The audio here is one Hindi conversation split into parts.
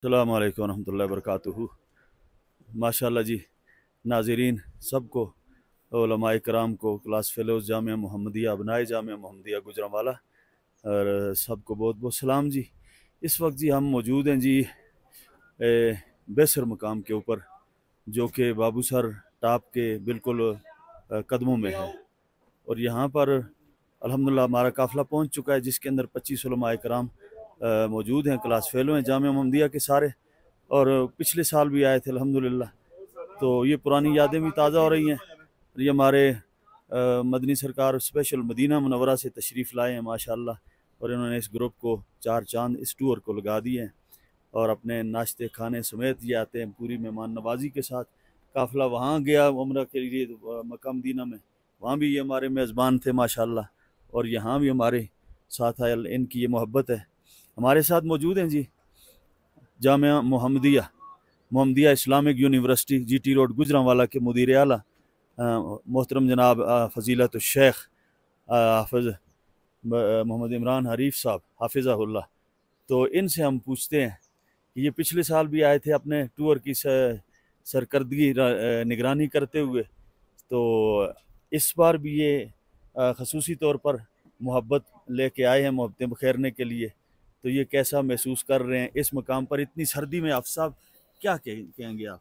अस्सलामु अलैकुम रहमतुल्लाहि व बरकातुहू। माशाअल्लाह जी, नाज़रीन सबको, उलमाए कराम को, क्लास फ़ेलोज़ जामिया मोहम्मदिया, अबनाए जामिया मोहम्मदिया गुजरांवाला, और सबको बहुत बहुत सलाम जी। इस वक्त जी हम मौजूद हैं जी बेसर मकाम के ऊपर, जो कि बाबूसर टाप के बिल्कुल कदमों में है। और यहाँ पर अल्हम्दुलिल्लाह हमारा काफ़िला पहुँच चुका है, जिसके अंदर 25 उलमाए कराम मौजूद हैं, क्लास फ़ेलो हैं जामिया मोहम्मदिया के सारे। और पिछले साल भी आए थे अल्हम्दुलिल्लाह। तो ये पुरानी यादें भी ताज़ा हो रही हैं। ये हमारे मदनी सरकार स्पेशल मदीना मुनव्वरा से तशरीफ़ लाए हैं माशाअल्लाह, और इन्होंने इस ग्रुप को 4 चांद इस टूर को लगा दिए हैं। और अपने नाश्ते खाने समेत ये आते हैं पूरी मेहमान नवाजी के साथ। काफ़िला वहाँ गया उम्रा के लिए मक्का मदीना में, वहाँ भी ये हमारे मेज़बान थे माशाअल्लाह, और यहाँ भी हमारे साथ आए। इनकी ये मोहब्बत है। हमारे साथ मौजूद हैं जी Jamia Mohammadia, Mohammadia Islamic university GT road Gujranwala के मुदीर आला मोहतरम जनाब फ़जीलत शेख हाफ़िज़ मोहम्मद इमरान हरीफ साहब हाफिज़हुल्लाह। तो इनसे हम पूछते हैं कि ये पिछले साल भी आए थे अपने टूर की सरकर्दगी निगरानी करते हुए, तो इस बार भी ये खसूसी तौर पर मोहब्बत लेके आए हैं, मोहब्बतें बखेरने के लिए। तो ये कैसा महसूस कर रहे हैं इस मकाम पर इतनी सर्दी में? आप साहब क्या कहेंगे आप?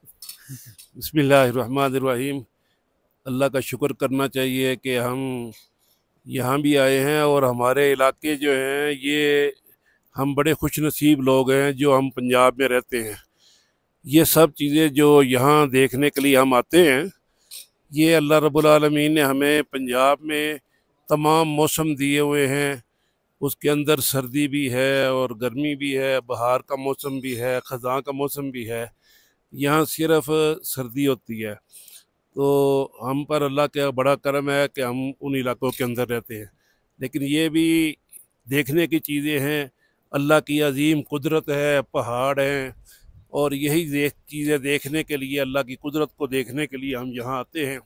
बिस्मिल्लाहिर्रहमानिर्रहीम। अल्लाह का शुक्र करना चाहिए कि हम यहाँ भी आए हैं, और हमारे इलाके जो हैं ये हम बड़े खुश नसीब लोग हैं जो हम पंजाब में रहते हैं। ये सब चीज़ें जो यहाँ देखने के लिए हम आते हैं, ये अल्लाह रब्बुल आलमीन ने हमें पंजाब में तमाम मौसम दिए हुए हैं। उसके अंदर सर्दी भी है और गर्मी भी है, बहार का मौसम भी है, ख़ज़ां का मौसम भी है। यहाँ सिर्फ सर्दी होती है। तो हम पर अल्लाह का बड़ा करम है कि हम उन इलाकों के अंदर रहते हैं। लेकिन ये भी देखने की चीज़ें हैं, अल्लाह की अजीम कुदरत है, पहाड़ हैं, और यही चीज़ें देखने के लिए, अल्लाह की कुदरत को देखने के लिए हम यहाँ आते हैं।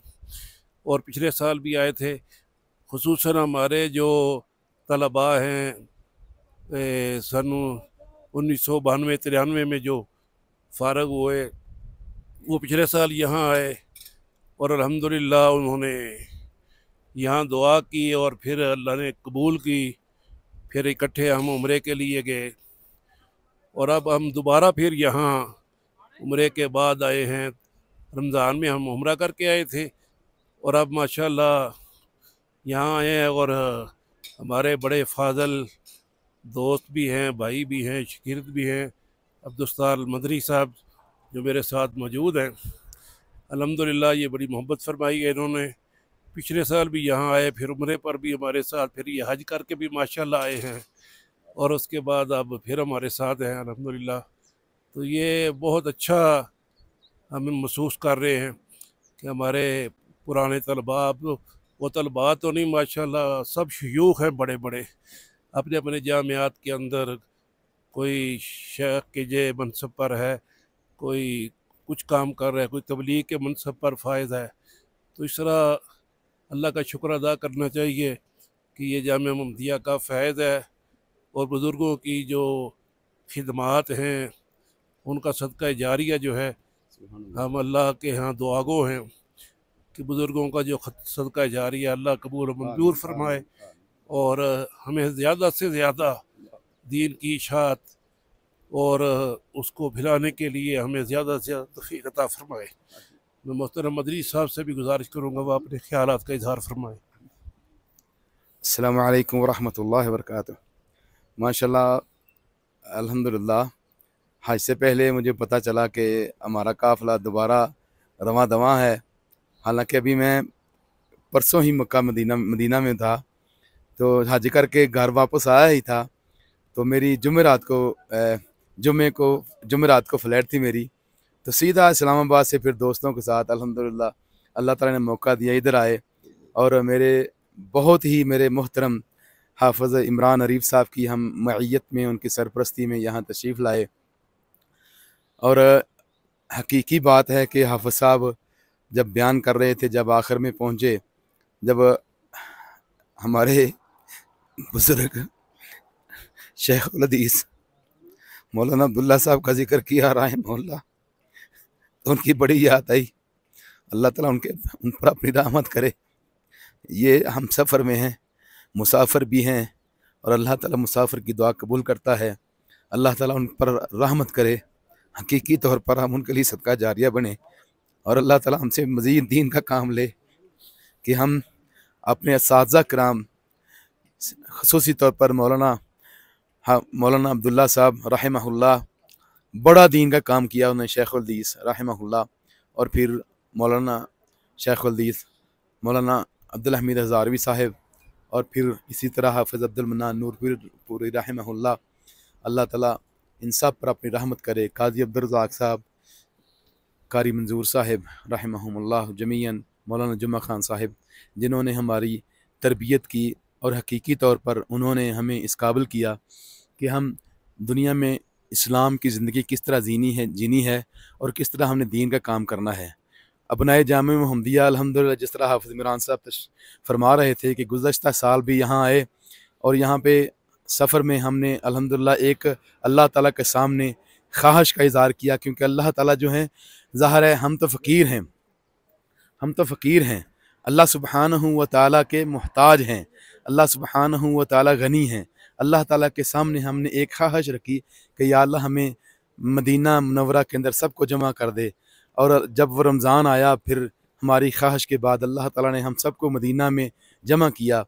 और पिछले साल भी आए थे। खुसूसन हमारे जो तलबा हैं सन 1992-93 में जो फ़ारग हुए, वो पिछले साल यहाँ आए, और अल्हम्दुलिल्लाह उन्होंने यहाँ दुआ की और फिर अल्लाह ने कबूल की। फिर इकट्ठे हम उम्रे के लिए गए, और अब हम दोबारा फिर यहाँ उम्रे के बाद आए हैं। रमज़ान में हम उम्रा करके आए थे, और अब माशाल्लाह यहाँ आए हैं। और हमारे बड़े फाजल दोस्त भी हैं, भाई भी हैं, शागिर्द भी हैं, अब्दुस्तार मदनी साहब जो मेरे साथ मौजूद हैं। अल्हम्दुलिल्लाह ये बड़ी मोहब्बत फरमाई है इन्होंने। पिछले साल भी यहाँ आए, फिर उम्रे पर भी हमारे साथ, फिर ये हज करके भी माशाल्लाह आए हैं, और उसके बाद अब फिर हमारे साथ हैं अल्हम्दुलिल्लाह। तो ये बहुत अच्छा हम महसूस कर रहे हैं कि हमारे पुराने तलबा, अब वो तलबा तो नहीं, माशाल्लाह सब शयूख हैं बड़े बड़े, अपने अपने जामियात के अंदर। कोई शेख के जे मनसब पर है, कोई कुछ काम कर रहा है, कोई तबलीग के मनसब पर फायद है। तो इस तरह अल्लाह का शुक्र अदा करना चाहिए कि ये जामिया मोहम्मदिया का फ़ैज़ है, और बुज़ुर्गों की जो खिदमात हैं उनका सदका जारिया जो है, हम अल्लाह के यहाँ दुआगो हैं कि बुज़ुर्गों का जो सदका जारिया अल्लाह कबूल मंजूर फरमाए, और हमें ज़्यादा से ज़्यादा दीन की इशाअत और उसको फैलाने के लिए हमें ज़्यादा से ज़्यादा तौफ़ीक़ अता फरमाए। मैं मोहतरम मदनी साहब से भी गुजारिश करूँगा वो अपने ख्यालात का इज़हार फरमाएँ। अस्सलामु अलैकुम वरहमतुल्लाहि वबरकातुहू। माशाल्लाह, अल्हम्दुलिल्लाह, हज से पहले मुझे पता चला कि हमारा काफ़िला दोबारा रवां दवां है। हालांकि अभी मैं परसों ही मक्का मदीना में था, तो हज करके घर वापस आया ही था। तो मेरी जुमेरात को फ़्लाइट थी मेरी, तो सीधा इस्लामाबाद से फिर दोस्तों के साथ अल्हम्दुलिल्लाह अल्लाह ताला ने मौका दिया, इधर आए। और मेरे मोहतरम हाफ़िज़ इमरान हरीफ साहब की हम मईयत में, उनकी सरपरस्ती में यहाँ तशरीफ़ लाए। और हकीकी बात है कि हाफ़िज़ साहब जब बयान कर रहे थे, जब आखिर में पहुँचे, जब हमारे बुज़ुर्ग शेख उल हदीस मौलाना अब्दुल्ला साहब का जिक्र किया रहे मोहल्ला, तो उनकी बड़ी याद आई। अल्लाह ताला उन पर अपनी रहमत करे। ये हम सफ़र में हैं, मुसाफिर भी हैं, और अल्लाह ताला मुसाफिर की दुआ कबूल करता है। अल्लाह ताला उन पर रहमत करे, हकीकी तौर पर हम उनके लिए सदका जारिया बने, और अल्लाह ताला हमसे मज़ीद दीन का काम ले कि हम अपने असातिज़ा किराम, ख़ुसूसी तौर पर मौलाना अब्दुल्ला साहब रहमहुल्लाह, बड़ा दीन का काम किया उन्होंने, शेखुल हदीस रहमहुल्लाह, और फिर मौलाना शेखुल हदीस मौलाना अब्दुल हमीद हज़ारवी साहब, और फिर इसी तरह हाफ़िज़ अब्दुल मन्नान नूरपुरी रहमहुल्लाह। अल्लाह ताला इन सब पर अपनी रहमत करे। काजी अब्दुल रज़ाक साहब, कारी मंजूर साहब रहमहुमुल्लाह जमीयन, मौलाना जुम्मा खान साहब, जिन्होंने हमारी तरबियत की और हकीकी तौर पर उन्होंने हमें इस काबिल किया कि हम दुनिया में इस्लाम की ज़िंदगी किस तरह जीनी है और किस तरह हमने दीन का काम करना है। अपनाए जामे मुहम्मदिया अल्हम्दुलिल्लाह, जिस तरह हाफ़िज़ इमरान साहब फरमा रहे थे कि गुज़श्ता साल भी यहाँ आए और यहाँ पे सफ़र में हमने अल्हम्दुलिल्लाह एक अल्लाह ताला के सामने ख्वाहिश का इज़हार किया, क्योंकि अल्लाह ताला जो हैं, ज़ाहिर है हम तो फ़कीर हैं, अल्लाह सुब्हानहू व तआला के मुहताज हैं, अल्लाह सुब्हानहू व तआला गनी हैं। अल्लाह ताला के सामने हमने एक ख्वाहिश रखी कि या अल्लाह हमें मदीना मुनव्वरा के अंदर सबको जमा कर दे। और जब वो रमज़ान आया, फिर हमारी ख्वाहिश के बाद अल्लाह ताला ने हम सबको मदीना में जमा किया।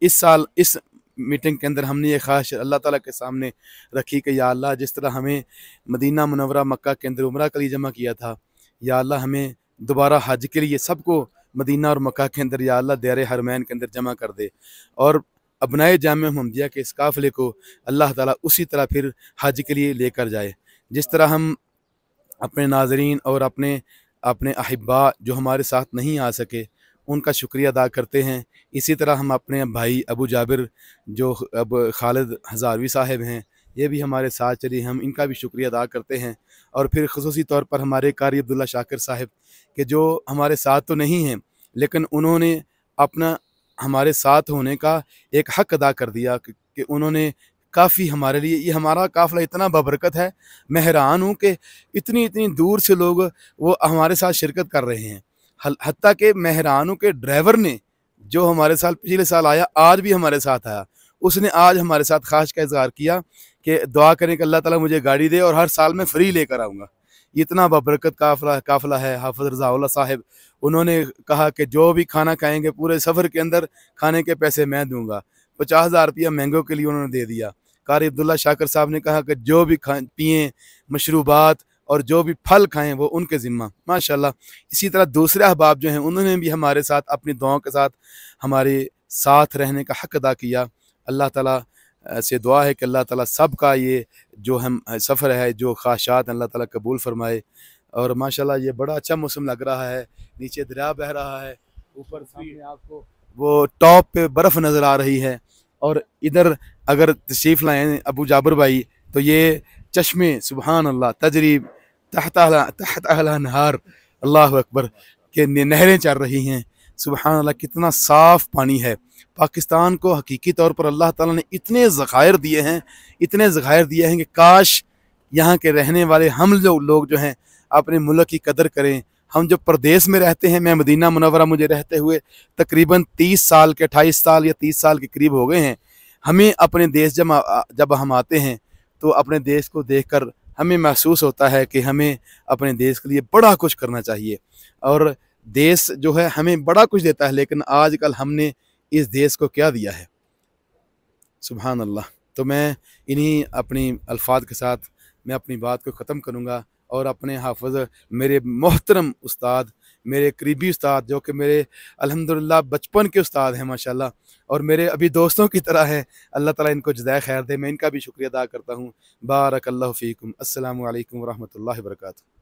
इस साल इस मीटिंग के अंदर हमने ये ख्वाहिश अल्लाह ताला के सामने रखी कि या अल्लाह, जिस तरह हमें मदीना मुनव्वरा मक्का के अंदर उम्रा के लिए जमा किया था, या अल्लाह हमें दोबारा हज के लिए सबको मदीना और मक्का के अंदर या अल्लाह दायरे हरमैन के अंदर जमा कर दे, और अपनाए जामे मुहम्मदिया के इस काफ़िले को अल्लाह ताला उसी तरह फिर हज के लिए लेकर जाए। जिस तरह हम अपने नाज़रीन और अपने अहिब्बा जो हमारे साथ नहीं आ सके, उनका शुक्रिया अदा करते हैं, इसी तरह हम अपने भाई अबू जाबिर जो अब खालिद हज़ारवी साहब हैं, ये भी हमारे साथ चली, हम इनका भी शुक्रिया अदा करते हैं। और फिर ख़ुसूसी तौर पर हमारे कारी अब्दुल्ला शाकिर साहब के जो हमारे साथ तो नहीं हैं, लेकिन उन्होंने अपना हमारे साथ होने का एक हक़ अदा कर दिया कि उन्होंने काफ़ी हमारे लिए, ये हमारा काफ़िला इतना बबरकत है, मैं हैरान हूँ कि इतनी इतनी दूर से लोग वो हमारे साथ शिरकत कर रहे हैं। हत्ता कि मैं हैरान हूँ कि ड्राइवर ने जो हमारे साथ पिछले साल आया, आज भी हमारे साथ आया, उसने आज हमारे साथ ख्वाहिश का इज़हार किया कि दुआ करें कि अल्लाह ताला मुझे गाड़ी दे और हर साल मैं फ्री लेकर आऊँगा। इतना बबरकत काफ़िला है। हाफ़िज़ रज़ाउल्लाह साहब, उन्होंने कहा कि जो भी खाना खाएंगे पूरे सफ़र के अंदर खाने के पैसे मैं दूँगा। 50,000 रुपया मैंगो के लिए उन्होंने दे दिया। कारी अब्दुल्ला शाकिर साहब ने कहा कि जो भी पिएँ मशरूबात और जो भी फल खाएँ वो उनके ज़िम्मा, माशाल्लाह। इसी तरह दूसरे अहबाब जो हैं, उन्होंने भी हमारे साथ अपनी दुआओं के साथ हमारे साथ रहने का हक़ अदा किया। अल्लाह ताला से दुआ है कि अल्लाह ताला सब का ये जो हम सफ़र है, जो ख्वाहिशात अल्लाह ताला कबूल फरमाए। और माशाल्लाह ये बड़ा अच्छा मौसम लग रहा है, नीचे दरिया बह रहा है, ऊपर सामने आपको वो टॉप पे बर्फ़ नज़र आ रही है, और इधर अगर तशरीफ़ लाएँ अबू जाबिर भाई, तो ये चश्मे सुबहान अल्लाह तजरीब तहत नहार, अल्लाह अकबर, के नहरें चल रही हैं। सुबहान अल्लाह, कितना साफ़ पानी है। पाकिस्तान को हकीकी तौर पर अल्लाह ताला ने इतने ज़खायर दिए हैं कि काश यहाँ के रहने वाले हम लोग जो हैं अपने मुल्क की कदर करें। हम जो प्रदेश में रहते हैं, मैं मदीना मुनव्वरा मुझे रहते हुए तकरीबन 30 साल के 28 साल या 30 साल के करीब हो गए हैं। हमें अपने देश जब हम आते हैं तो अपने देश को देखकर हमें महसूस होता है कि हमें अपने देश के लिए बड़ा कुछ करना चाहिए, और देश जो है हमें बड़ा कुछ देता है, लेकिन आजकल हमने इस देश को क्या दिया है। सुभान अल्लाह। तो मैं इन्हीं अपनी अल्फाज के साथ मैं अपनी बात को ख़त्म करूँगा, और अपने हाफ़िज़ मेरे मोहतरम उस्ताद, मेरे करीबी उस्ताद, जो कि मेरे अल्हम्दुलिल्लाह बचपन के उस्ताद हैं माशाल्लाह, और मेरे अभी दोस्तों की तरह हैं, अल्लाह ताला इनको जज़ाए खैर दे, मैं इनका भी शुक्रिया अदा करता हूँ। बारकल्लाहु फ़ीकुम। अस्सलामु अलैकुम व रहमतुल्लाहि व बरकातुहू।